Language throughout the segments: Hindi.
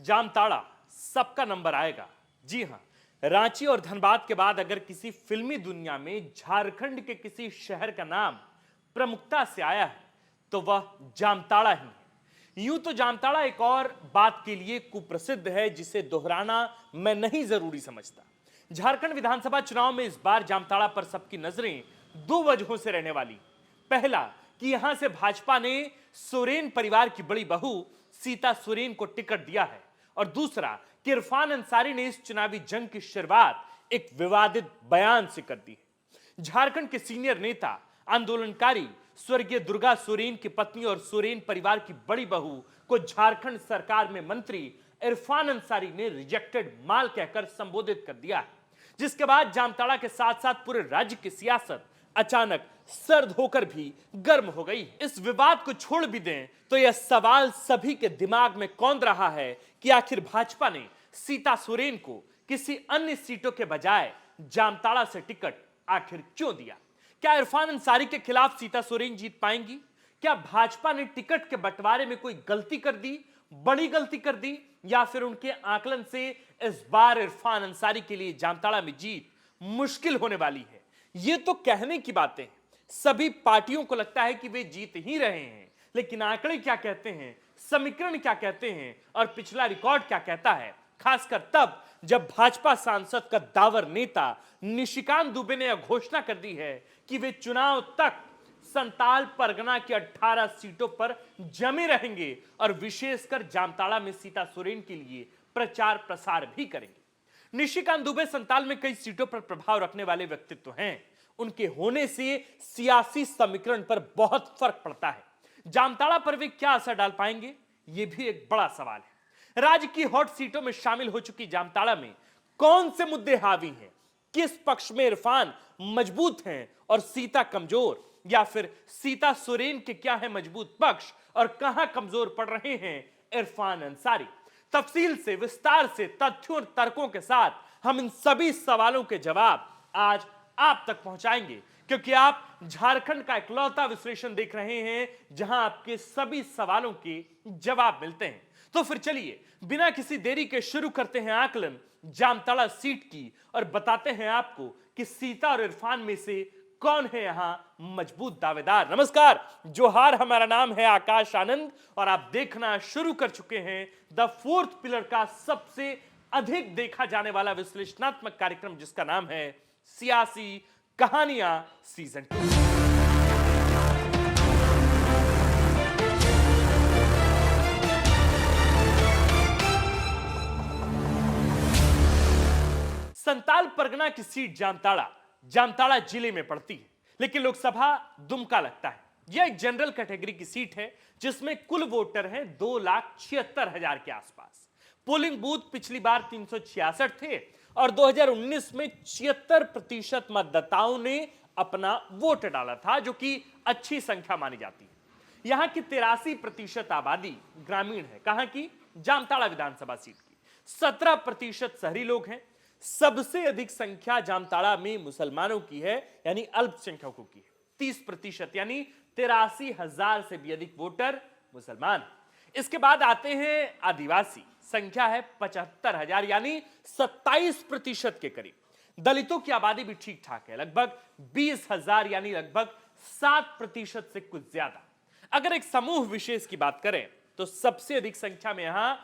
जामताड़ा सबका नंबर आएगा। जी हां, रांची और धनबाद के बाद अगर किसी फिल्मी दुनिया में झारखंड के किसी शहर का नाम प्रमुखता से आया है तो वह जामताड़ा ही है। यूं तो जामताड़ा एक और बात के लिए कुप्रसिद्ध है जिसे दोहराना मैं नहीं जरूरी समझता। झारखंड विधानसभा चुनाव में इस बार जामताड़ा पर सबकी नजरें दो वजहों से रहने वाली। पहला कि यहां से भाजपा ने सोरेन परिवार की बड़ी बहू सीता सोरेन को टिकट दिया है, और दूसरा कि इरफान अंसारी ने इस चुनावी जंग की शुरुआत एक विवादित बयान से कर दी है। झारखंड के सीनियर नेता आंदोलनकारी स्वर्गीय दुर्गा सोरेन की पत्नी और सोरेन परिवार की बड़ी बहू को झारखंड सरकार में मंत्री इरफान अंसारी ने रिजेक्टेड माल कहकर संबोधित कर दिया है, जिसके बाद जामताड़ा के साथ साथ पूरे राज्य की सियासत अचानक सर्द होकर भी गर्म हो गई। इस विवाद को छोड़ भी दें तो यह सवाल सभी के दिमाग में कौंध रहा है कि आखिर भाजपा ने सीता सोरेन को किसी अन्य सीटों के बजाय जामताड़ा से टिकट आखिर क्यों दिया। क्या इरफान अंसारी के खिलाफ सीता सोरेन जीत पाएंगी? क्या भाजपा ने टिकट के बंटवारे में कोई गलती कर दी, बड़ी गलती कर दी, या फिर उनके आकलन से इस बार इरफान अंसारी के लिए जामताड़ा में जीत मुश्किल होने वाली है? ये तो कहने की बातें हैं। सभी पार्टियों को लगता है कि वे जीत ही रहे हैं, लेकिन आंकड़े क्या कहते हैं, समीकरण क्या कहते हैं और पिछला रिकॉर्ड क्या कहता है, खासकर तब जब भाजपा सांसद का दावर नेता निशिकांत दुबे ने यह घोषणा कर दी है कि वे चुनाव तक संताल परगना की 18 सीटों पर जमे रहेंगे और विशेषकर जामताड़ा में सीता सोरेन के लिए प्रचार प्रसार भी करेंगे। निशिकांत दुबे संताल में कई सीटों पर प्रभाव रखने वाले व्यक्तित्व हैं। उनके होने से सियासी समीकरण पर बहुत फर्क पड़ता है। जामताड़ा पर वे क्या असर डाल पाएंगे, यह भी एक बड़ा सवाल है। राज्य की हॉट सीटों में शामिल हो चुकी जामताड़ा में कौन से मुद्दे हावी हैं, किस पक्ष में इरफान मजबूत हैं और सीता कमजोर, या फिर सीता सोरेन के क्या है मजबूत पक्ष और कहां कमजोर पड़ रहे हैं इरफान अंसारी। तफसील से, विस्तार से, तथ्यों और तर्कों के साथ हम इन सभी सवालों के जवाब आज आप तक पहुंचाएंगे, क्योंकि आप झारखंड का इकलौता विश्लेषण देख रहे हैं जहां आपके सभी सवालों के जवाब मिलते हैं। तो फिर चलिए बिना किसी देरी के शुरू करते हैं आकलन जामताड़ा सीट की और बताते हैं आपको कि सीता और इरफान में से कौन है यहां मजबूत दावेदार। नमस्कार, जोहार, हमारा नाम है आकाश आनंद और आप देखना शुरू कर चुके हैं द फोर्थ पिलर का सबसे अधिक देखा जाने वाला विश्लेषणात्मक कार्यक्रम, जिसका नाम है सियासी कहानियां सीजन 2। संताल परगना की सीट जामताड़ा जिले में पड़ती है, लेकिन लोकसभा दुमका लगता है। यह एक जनरल कैटेगरी की सीट है जिसमें कुल वोटर हैं 2,76,000 के आसपास। पोलिंग बूथ पिछली बार 366 थे और 2019 में 76% मतदाताओं ने अपना वोट डाला था, जो कि अच्छी संख्या मानी जाती है। यहां की 83% आबादी ग्रामीण है। कहां की? जामताड़ा विधानसभा सीट की। 17% शहरी लोग हैं। सबसे अधिक संख्या जामताड़ा में मुसलमानों की है, यानी अल्पसंख्यकों की है। 30% यानी 83,000 से भी अधिक वोटर मुसलमान। इसके बाद आते हैं आदिवासी, संख्या है 75,000 यानी 27% के करीब। दलितों की आबादी भी ठीक ठाक है, लगभग 20,000 यानी लगभग 7% से कुछ ज्यादा। अगर एक समूह विशेष की बात करें तो सबसे अधिक संख्या में यहां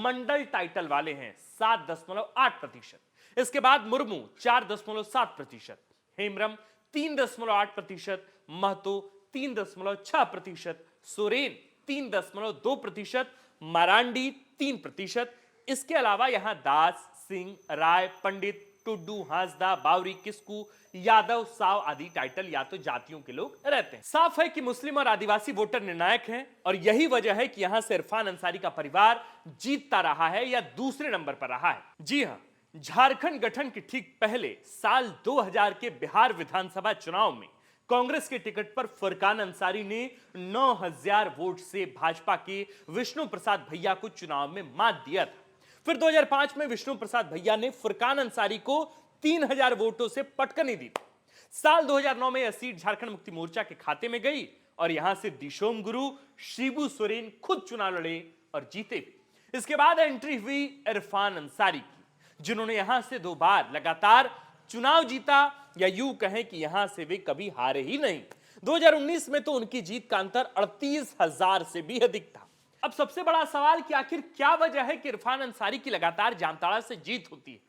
मंडल टाइटल वाले हैं, 7.8%। इसके बाद मुर्मू 4.7%, हेमरम 3.8%, महतो 3.6%, सोरेन 3.2%, मरांडी 3%। इसके अलावा यहां दास, सिंह, राय, पंडित, टुड्डू, हांसदा, बावरी, किस्कू, यादव, साव आदि टाइटल या तो जातियों के लोग रहते हैं। साफ है कि मुस्लिम और आदिवासी वोटर निर्णायक हैं और यही वजह है कि यहां से इरफान अंसारी का परिवार जीतता रहा है या दूसरे नंबर पर रहा है। जी हां, झारखंड गठन के ठीक पहले साल 2000 के बिहार विधानसभा चुनाव में कांग्रेस के टिकट पर फुरकान अंसारी ने 9,000 वोट से भाजपा के विष्णु प्रसाद भैया को चुनाव में मात दिया था। फिर 2005 में विष्णु प्रसाद भैया ने फुरकान अंसारी को 3,000 वोटों से पटकनी दी। साल 2009 में यह सीट झारखंड मुक्ति मोर्चा के खाते में गई और यहां से दिशोम गुरु शिबू सोरेन खुद चुनाव लड़े और जीते भी। इसके बाद एंट्री हुई इरफान अंसारी की, जिन्होंने यहां से 2 बार लगातार चुनाव जीता, या यूं कहें कि यहां से वे कभी हारे ही नहीं। 2019 में तो उनकी जीत का अंतर 38,000 से भी अधिक था। अब सबसे बड़ा सवाल कि आखिर क्या वजह है कि इरफान अंसारी की लगातार जामताड़ा से जीत होती है।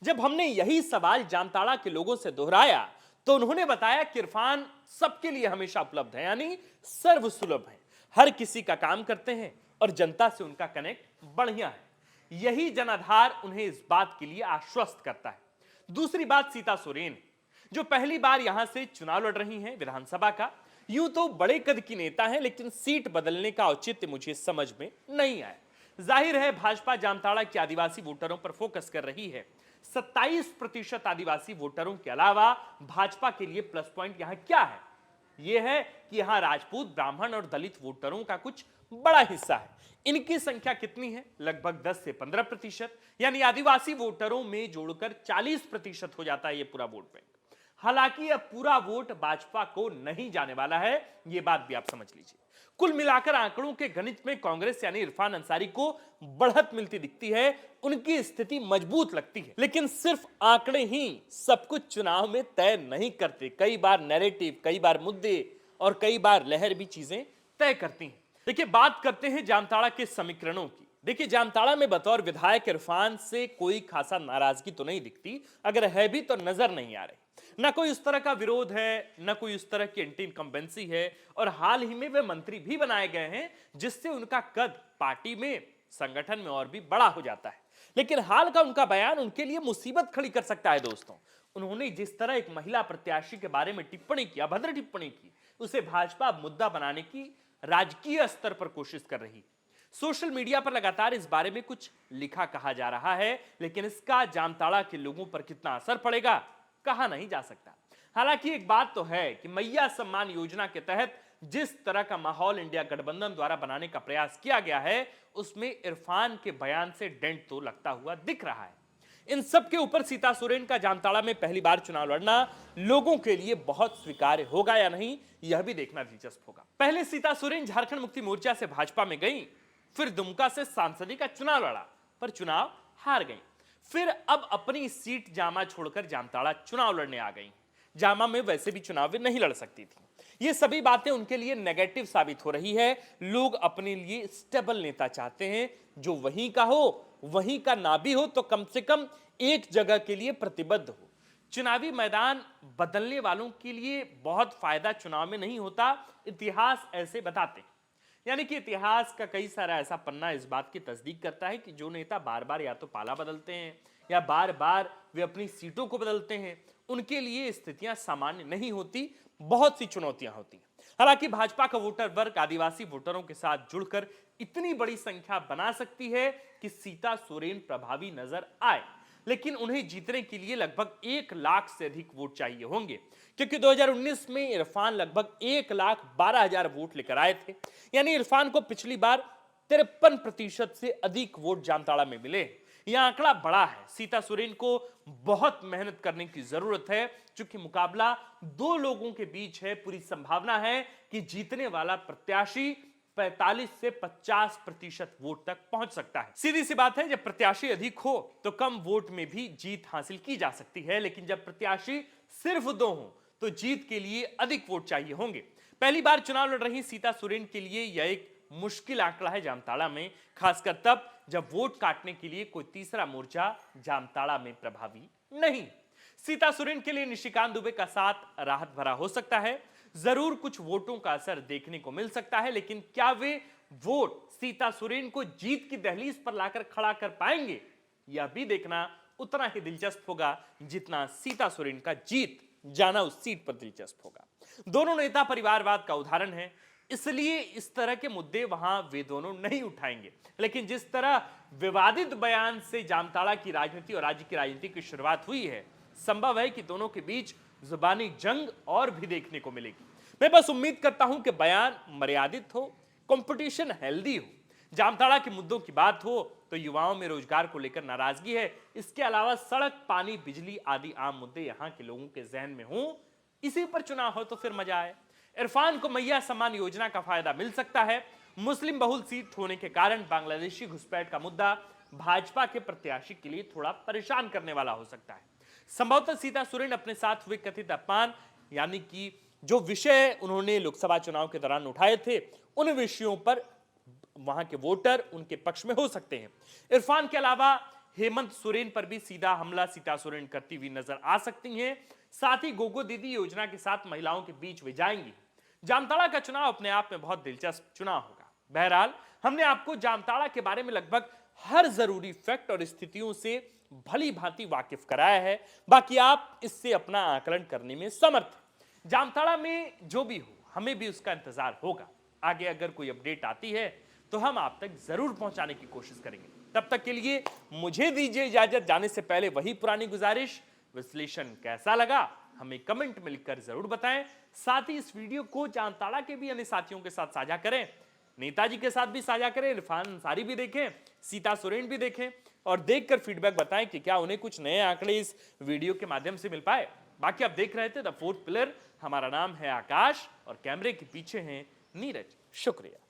जब हमने यही सवाल जामताड़ा के लोगों से दोहराया तो उन्होंने बताया कि इरफान सबके लिए हमेशा उपलब्ध है, यानी सर्वसुलभ है, हर किसी का काम करते हैं और जनता से उनका कनेक्ट बढ़िया है। यही जनाधार उन्हें इस बात के लिए आश्वस्त करता है। दूसरी बात सीता सोरेन, जो पहली बार यहां से चुनाव लड़ रही हैं विधानसभा का। यूं तो बड़े कद की नेता हैं, लेकिन सीट बदलने का औचित्य मुझे समझ में नहीं आया। जाहिर है भाजपा जामताड़ा के आदिवासी वोटरों पर फोकस कर रही है। 27% आदिवासी वोटरों के अलावा भाजपा के लिए प्लस पॉइंट यहां क्या है? यह है कि यहां राजपूत, ब्राह्मण और दलित वोटरों का कुछ बड़ा हिस्सा है। इनकी संख्या कितनी है? लगभग 10 से 15%, यानी आदिवासी वोटरों में जोड़कर 40% हो जाता है यह पूरा वोट बैंक। हालांकि अब पूरा वोट भाजपा को नहीं जाने वाला है, यह बात भी आप समझ लीजिए। कुल मिलाकर आंकड़ों के गणित में कांग्रेस यानी इरफान अंसारी को बढ़त मिलती दिखती है, उनकी स्थिति मजबूत लगती है। लेकिन सिर्फ आंकड़े ही सब कुछ चुनाव में तय नहीं करते। कई बार नैरेटिव, कई बार मुद्दे और कई बार लहर भी चीजें तय करती हैं। देखिए, बात करते हैं जामताड़ा के समीकरणों की। देखिए, जामताड़ा में बतौर विधायक इरफान से कोई खासा नाराजगी तो नहीं दिखती, अगर है भी तो नजर नहीं आ रही। ना कोई उस तरह का विरोध है, ना कोई उस तरह की एंटी इनकम्बेंसी है, और हाल ही में वे मंत्री भी बनाए गए हैं, जिससे उनका कद पार्टी में, संगठन में और भी बड़ा हो जाता है। लेकिन हाल का उनका बयान उनके लिए मुसीबत खड़ी कर सकता है दोस्तों। उन्होंने जिस तरह एक महिला प्रत्याशी के बारे में टिप्पणी की, अभद्र टिप्पणी की, उसे भाजपा मुद्दा बनाने की राजकीय स्तर पर कोशिश कर रही। सोशल मीडिया पर लगातार इस बारे में कुछ लिखा कहा जा रहा है, लेकिन इसका जामताड़ा के लोगों पर कितना असर पड़ेगा कहा नहीं जा सकता। हालांकि एक बात तो है कि मैया सम्मान योजना के तहत जिस तरह का माहौल इंडिया गठबंधन द्वारा बनाने का प्रयास किया गया है, उसमें इरफान के बयान से डेंट तो लगता हुआ दिख रहा है। इन सब के ऊपर सीता सोरेन का जामताड़ा में पहली बार चुनाव लड़ना लोगों के लिए बहुत स्वीकार्य होगा या नहीं, यह भी देखना दिलचस्प होगा। पहले सीता सोरेन झारखंड मुक्ति मोर्चा से भाजपा में गई, फिर दुमका से सांसदी का चुनाव लड़ा, पर चुनाव हार गई। फिर अब अपनी सीट जामा छोड़कर जामताड़ा चुनाव लड़ने आ गई। जामा में वैसे भी चुनाव नहीं लड़ सकती थी। ये सभी बातें उनके लिए नेगेटिव साबित हो रही है। लोग अपने लिए स्टेबल नेता चाहते हैं, जो वहीं का हो, वहीं का ना भी हो तो कम से कम एक जगह के लिए प्रतिबद्ध हो। चुनावी मैदान बदलने वालों के लिए बहुत फायदा चुनाव में नहीं होता, इतिहास ऐसे बताते हैं। यानी कि इतिहास का कई सारा ऐसा पन्ना इस बात की तस्दीक करता है कि जो नेता बार बार या तो पाला बदलते हैं या बार बार वे अपनी सीटों को बदलते हैं, उनके लिए स्थितियां सामान्य नहीं होती, बहुत सी चुनौतियां होती हैं। हालांकि भाजपा का वोटर वर्ग आदिवासी वोटरों के साथ जुड़कर इतनी बड़ी संख्या बना सकती है कि सीता सोरेन प्रभावी नजर आए, लेकिन उन्हें जीतने के लिए लगभग 1 लाख से अधिक वोट चाहिए होंगे, क्योंकि 2019 में इरफान लगभग 1,12,000 वोट लेकर आए थे। यानी इरफान को पिछली बार 53% से अधिक वोट जामताड़ा में मिले। यह आंकड़ा बड़ा है। सीता सोरेन को बहुत मेहनत करने की जरूरत है, क्योंकि मुकाबला 2 लोगों के बीच है। पूरी संभावना है कि जीतने वाला प्रत्याशी 45 से 50% वोट तक पहुंच सकता है। सीधी सी बात है, जब प्रत्याशी अधिक हो तो कम वोट में भी जीत हासिल की जा सकती है, लेकिन जब प्रत्याशी सिर्फ 2 हो तो जीत के लिए अधिक वोट चाहिए होंगे। पहली बार चुनाव लड़ रही सीता सोरेन के लिए यह एक मुश्किल आंकड़ा है जामताड़ा में, खासकर तब जब वोट काटने के लिए कोई तीसरा मोर्चा जामताड़ा में प्रभावी नहीं। सीता सोरेन के लिए निशिकांत दुबे का साथ राहत भरा हो सकता है, जरूर कुछ वोटों का असर देखने को मिल सकता है, लेकिन क्या वे वोट सीता सोरेन को जीत की दहलीज पर लाकर खड़ा कर पाएंगे, यह भी देखना उतना ही दिलचस्प होगा जितना सीता सोरेन का जीत जाना उस सीट पर दिलचस्प होगा। दोनों नेता परिवारवाद का उदाहरण है, इसलिए इस तरह के मुद्दे वहां वे दोनों नहीं उठाएंगे। लेकिन जिस तरह विवादित बयान से जामताड़ा की राजनीति और राज्य की राजनीति की शुरुआत हुई है, संभव है कि दोनों के बीच जुबानी जंग और भी देखने को मिलेगी। मैं बस उम्मीद करता हूं कि बयान मर्यादित हो, कंपटीशन हेल्दी हो, जामताड़ा के मुद्दों की बात हो तो युवाओं में रोजगार को लेकर नाराजगी है, इसके अलावा सड़क, पानी, बिजली आदि आम मुद्दे यहां के लोगों के जहन में हों, इसी पर चुनाव हो तो फिर मजा आए। इरफान को मैया सम्मान योजना का फायदा मिल सकता है, मुस्लिम बहुल सीट होने के कारण बांग्लादेशी घुसपैठ का मुद्दा भाजपा के प्रत्याशी के लिए थोड़ा परेशान करने वाला हो सकता है। संभवतः सीता सोरेन अपने साथ हुए कथित अपमान, यानी कि जो विषय उन्होंने लोकसभा चुनाव के दौरान उठाए थे, उन विषयों पर वहां के वोटर उनके पक्ष में हो सकते हैं। इरफान के अलावा हेमंत सोरेन पर भी सीधा हमला सीता सोरेन करती हुई नजर आ सकती हैं। साथ ही गोगो दीदी योजना के साथ महिलाओं के बीच वे जाएंगी। जामताड़ा का चुनाव अपने आप में बहुत दिलचस्प चुनाव होगा। बहरहाल हमने आपको जामताड़ा के बारे में लगभग हर जरूरी फैक्ट और स्थितियों से भली भांति वाकिफ कराया है। बाकी आप इससे अपना आकलन करने में समर्थ हैं। जामताड़ा में जो भी हो, हमें भी उसका इंतजार होगा। आगे अगर कोई अपडेट आती है तो हम आप तक जरूर पहुंचाने की कोशिश करेंगे। तब तक के लिए मुझे दीजिए इजाजत। जाने से पहले वही पुरानी गुजारिश, विश्लेषण कैसा लगा हमें कमेंट में लिखकर जरूर बताएं। साथ ही इस वीडियो को जामताड़ा के भी अन्य साथियों के साथ साझा करें, नेताजी के साथ भी साझा करें, इरफान अंसारी भी देखें, सीता सोरेन भी देखें और देखकर फीडबैक बताएं कि क्या उन्हें कुछ नए आंकड़े इस वीडियो के माध्यम से मिल पाए। बाकी आप देख रहे थे द फोर्थ पिलर। हमारा नाम है आकाश और कैमरे के पीछे हैं नीरज। शुक्रिया।